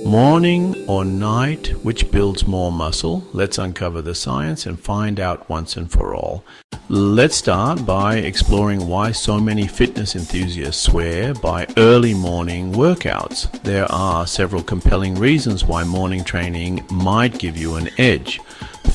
Morning or night, which builds more muscle? Let's uncover the science and find out once and for all. Let's start by exploring why so many fitness enthusiasts swear by early morning workouts. There are several compelling reasons why morning training might give you an edge.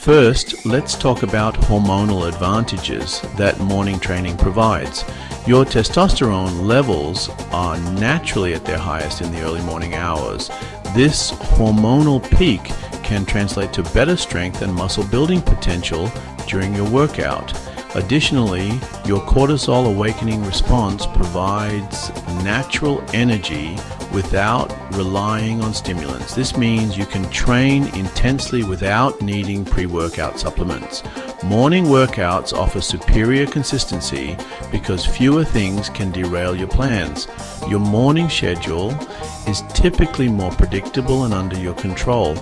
First, let's talk about hormonal advantages that morning training provides. Your testosterone levels are naturally at their highest in the early morning hours. This hormonal peak can translate to better strength and muscle building potential during your workout. Additionally, your cortisol awakening response provides natural energy without relying on stimulants. This means you can train intensely without needing pre-workout supplements. Morning workouts offer superior consistency because fewer things can derail your plans. Your morning schedule is typically more predictable and under your control,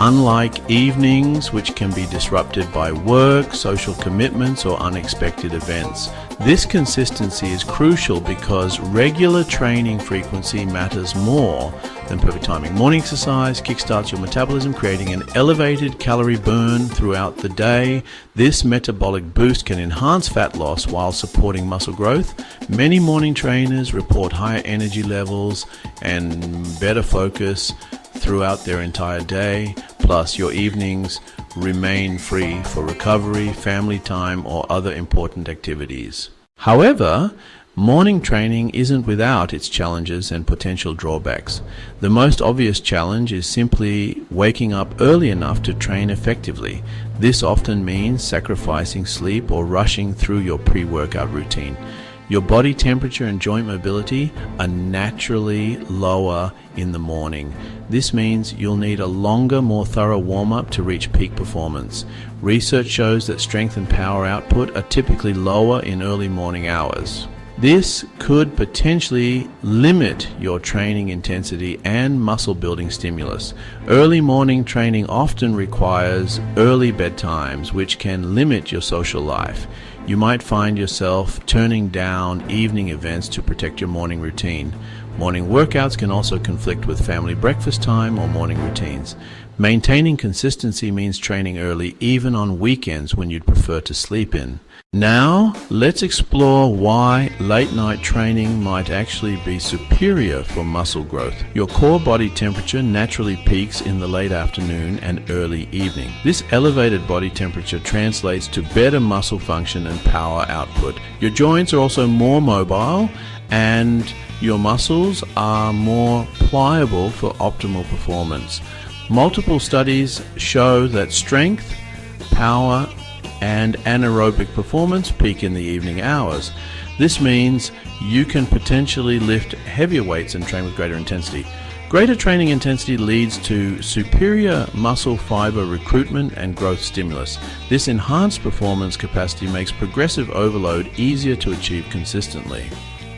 unlike evenings, which can be disrupted by work, social commitments, or unexpected events. This consistency is crucial because regular training frequency matters more than perfect timing. Morning exercise kickstarts your metabolism, creating an elevated calorie burn throughout the day. This metabolic boost can enhance fat loss while supporting muscle growth. Many morning trainers report higher energy levels and better focus throughout their entire day. Plus, your evenings remain free for recovery, family time, or other important activities. However, morning training isn't without its challenges and potential drawbacks. The most obvious challenge is simply waking up early enough to train effectively. This often means sacrificing sleep or rushing through your pre-workout routine. Your body temperature and joint mobility are naturally lower in the morning. This means you'll need a longer, more thorough warm-up to reach peak performance. Research shows that strength and power output are typically lower in early morning hours. This could potentially limit your training intensity and muscle building stimulus. Early morning training often requires early bedtimes, which can limit your social life. You might find yourself turning down evening events to protect your morning routine. Morning workouts can also conflict with family breakfast time or morning routines. Maintaining consistency means training early even on weekends when you'd prefer to sleep in. Now, let's explore why late night training might actually be superior for muscle growth. Your core body temperature naturally peaks in the late afternoon and early evening. This elevated body temperature translates to better muscle function and power output. Your joints are also more mobile and your muscles are more pliable for optimal performance. Multiple studies show that strength, power, and anaerobic performance peak in the evening hours. This means you can potentially lift heavier weights and train with greater intensity. Greater training intensity leads to superior muscle fiber recruitment and growth stimulus. This enhanced performance capacity makes progressive overload easier to achieve consistently.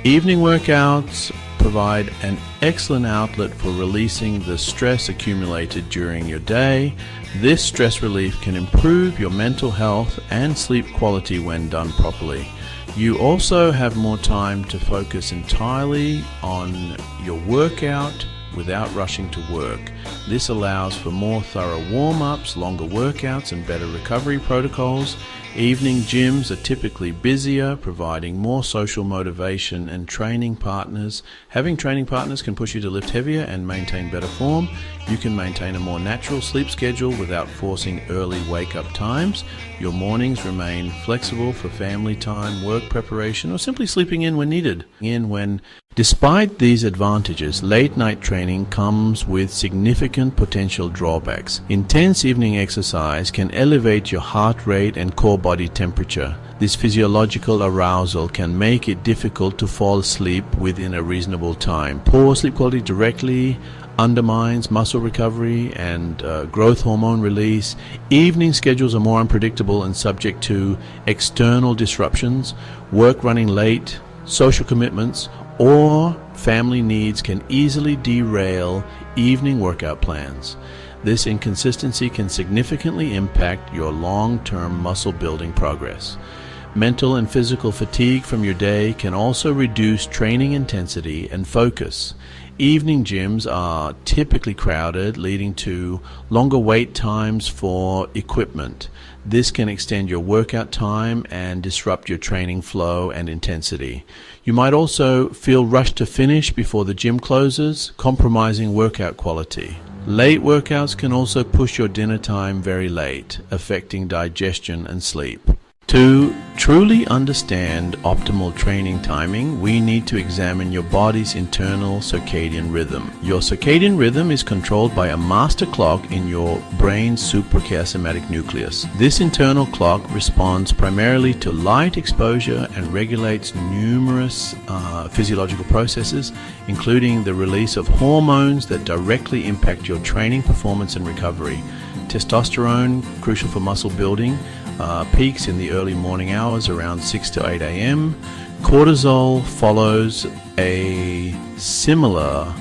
Evening workouts provide an excellent outlet for releasing the stress accumulated during your day. This stress relief can improve your mental health and sleep quality when done properly. You also have more time to focus entirely on your workout without rushing to work. This allows for more thorough warm-ups, longer workouts, and better recovery protocols. Evening gyms are typically busier, providing more social motivation and training partners. Having training partners can push you to lift heavier and maintain better form. You can maintain a more natural sleep schedule without forcing early wake-up times. Your mornings remain flexible for family time, work preparation, or simply sleeping in when needed. Despite these advantages, late-night training comes with significant potential drawbacks. Intense evening exercise can elevate your heart rate and core body temperature. This physiological arousal can make it difficult to fall asleep within a reasonable time. Poor sleep quality directly undermines muscle recovery and growth hormone release. Evening schedules are more unpredictable and subject to external disruptions. Work running late, social commitments, or family needs can easily derail evening workout plans. This inconsistency can significantly impact your long-term muscle building progress. Mental and physical fatigue from your day can also reduce training intensity and focus. Evening gyms are typically crowded, leading to longer wait times for equipment. This can extend your workout time and disrupt your training flow and intensity. You might also feel rushed to finish before the gym closes, compromising workout quality. Late workouts can also push your dinner time very late, affecting digestion and sleep. To truly understand optimal training timing, we need to examine your body's internal circadian rhythm. Your circadian rhythm is controlled by a master clock in your brain's suprachiasmatic nucleus. This internal clock responds primarily to light exposure and regulates numerous physiological processes, including the release of hormones that directly impact your training performance and recovery. Testosterone, crucial for muscle building, peaks in the early morning hours around 6 to 8 a.m. Cortisol follows a similar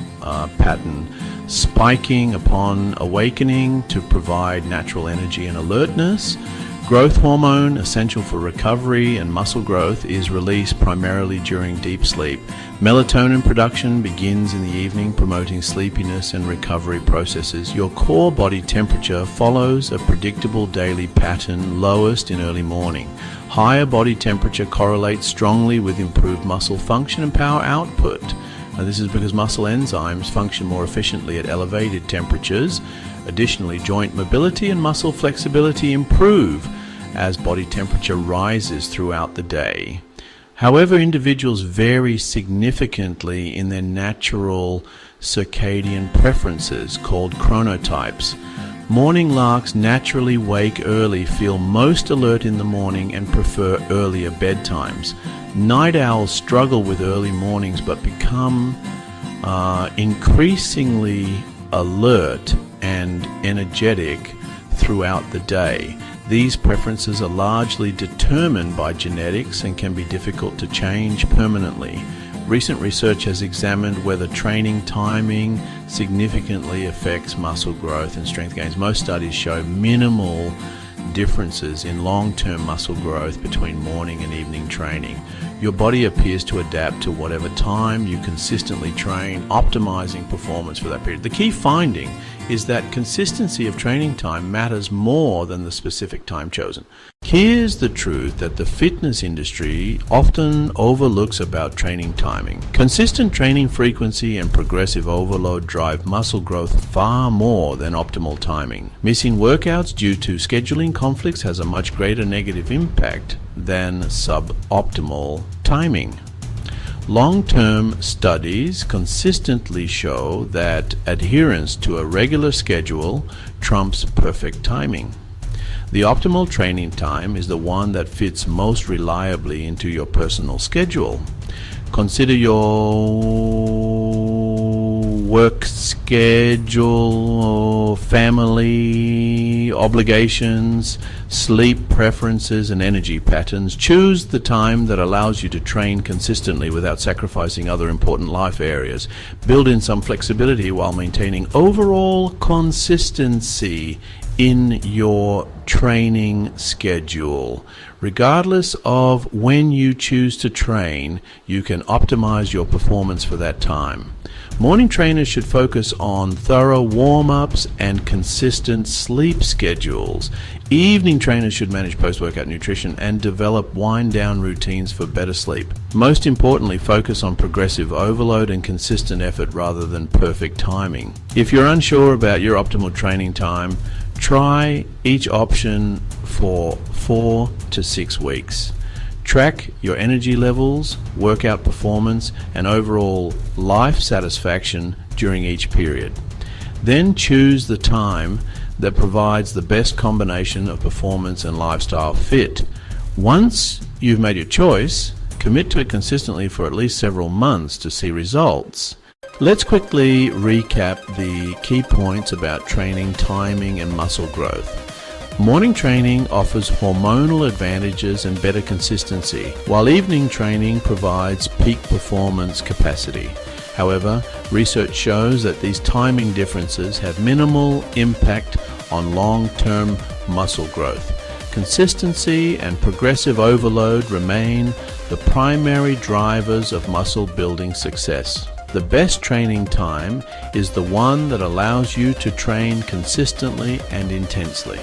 pattern, spiking upon awakening to provide natural energy and alertness. Growth hormone, essential for recovery and muscle growth, is released primarily during deep sleep. Melatonin production begins in the evening, promoting sleepiness and recovery processes. Your core body temperature follows a predictable daily pattern, lowest in early morning. Higher body temperature correlates strongly with improved muscle function and power output. Now, this is because muscle enzymes function more efficiently at elevated temperatures. Additionally, joint mobility and muscle flexibility improve as body temperature rises throughout the day. However, individuals vary significantly in their natural circadian preferences, called chronotypes. Morning larks naturally wake early, feel most alert in the morning, and prefer earlier bedtimes. Night owls struggle with early mornings but become increasingly alert and energetic throughout the day. These preferences are largely determined by genetics and can be difficult to change permanently. Recent research has examined whether training timing significantly affects muscle growth and strength gains. Most studies show minimal differences in long-term muscle growth between morning and evening training. Your body appears to adapt to whatever time you consistently train, optimizing performance for that period. The key finding is that consistency of training time matters more than the specific time chosen. Here's the truth that the fitness industry often overlooks about training timing. Consistent training frequency and progressive overload drive muscle growth far more than optimal timing. Missing workouts due to scheduling conflicts has a much greater negative impact than suboptimal timing. Long-term studies consistently show that adherence to a regular schedule trumps perfect timing. The optimal training time is the one that fits most reliably into your personal schedule. Consider your work schedule, family obligations, sleep preferences, and energy patterns. Choose the time that allows you to train consistently without sacrificing other important life areas. Build in some flexibility while maintaining overall consistency in your training schedule. Regardless of when you choose to train, you can optimize your performance for that time. Morning trainers should focus on thorough warm-ups and consistent sleep schedules. Evening trainers should manage post-workout nutrition and develop wind-down routines for better sleep. Most importantly, focus on progressive overload and consistent effort rather than perfect timing. If you're unsure about your optimal training time, try each option for 4 to 6 weeks. Track your energy levels, workout performance, and overall life satisfaction during each period. Then choose the time that provides the best combination of performance and lifestyle fit. Once you've made your choice, commit to it consistently for at least several months to see results. Let's quickly recap the key points about training timing and muscle growth. Morning training offers hormonal advantages and better consistency, while evening training provides peak performance capacity. However, research shows that these timing differences have minimal impact on long-term muscle growth. consistency and progressive overload remain the primary drivers of muscle building success. The best training time is the one that allows you to train consistently and intensely.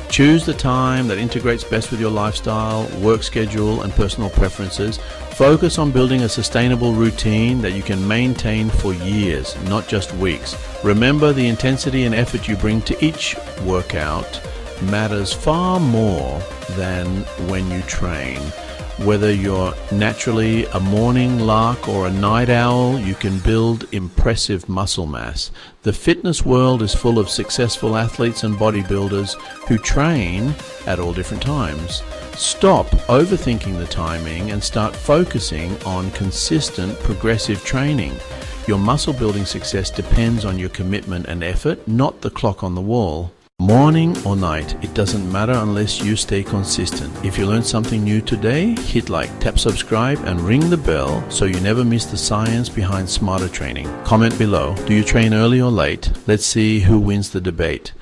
Choose the time that integrates best with your lifestyle, work schedule, and personal preferences. Focus on building a sustainable routine that you can maintain for years, not just weeks. Remember, the intensity and effort you bring to each workout matters far more than when you train. Whether you're naturally a morning lark or a night owl, you can build impressive muscle mass. The fitness world is full of successful athletes and bodybuilders who train at all different times. Stop overthinking the timing and start focusing on consistent, progressive training. Your muscle building success depends on your commitment and effort, not the clock on the wall. Morning or night, it doesn't matter unless you stay consistent. If you learned something new today, hit like, tap subscribe, and ring the bell so you never miss the science behind smarter training. Comment below. Do you train early or late? Let's see who wins the debate.